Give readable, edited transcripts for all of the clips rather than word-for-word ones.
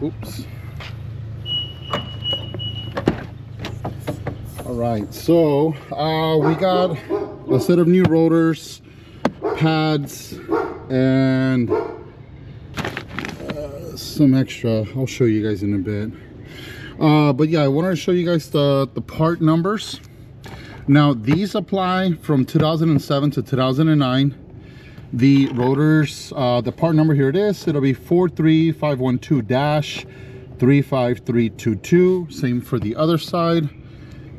Oops. All right, so we got a set of new rotors, pads, and some extra. I'll show you guys in a bit. But yeah, I wanted to show you guys the part numbers. Now these apply from 2007 to 2009. The rotors, the part number, here it is. It'll be 43512-35322. Same for the other side.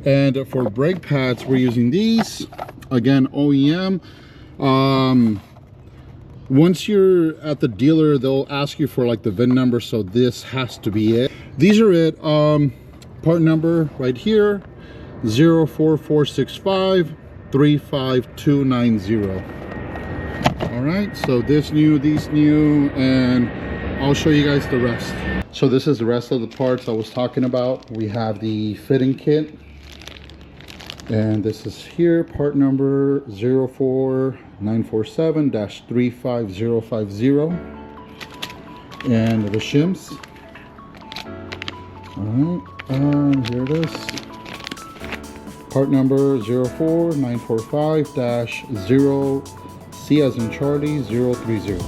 And for brake pads, we're using these, again, OEM. Once you're at the dealer, they'll ask you for like the VIN number, so this has to be it. These are it. Part number right here, 04465-35290. All right, so this new, these new, and I'll show you guys the rest. So this is the rest of the parts I was talking about. We have the fitting kit. And this is here, part number 04947-35050. And the shims. All right, here it is. Part number 04945-0C as in Charlie 030.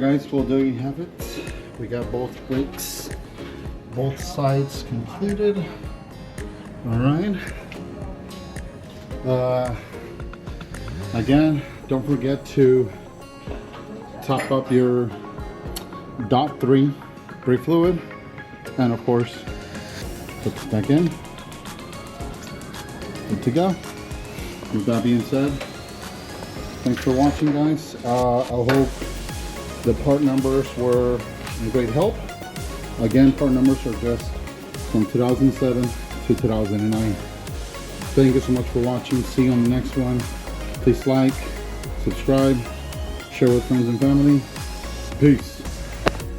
guys, well, there you have it. We got both brakes, both sides completed. All right. Again, don't forget to top up your .3 brake fluid, and of course put this back in. Good to go. With that being said, thanks for watching, guys. I hope the part numbers were a great help. Again, part numbers are just from 2007 to 2009. Thank you so much for watching. See you on the next one. Please like, subscribe, share with friends and family. Peace.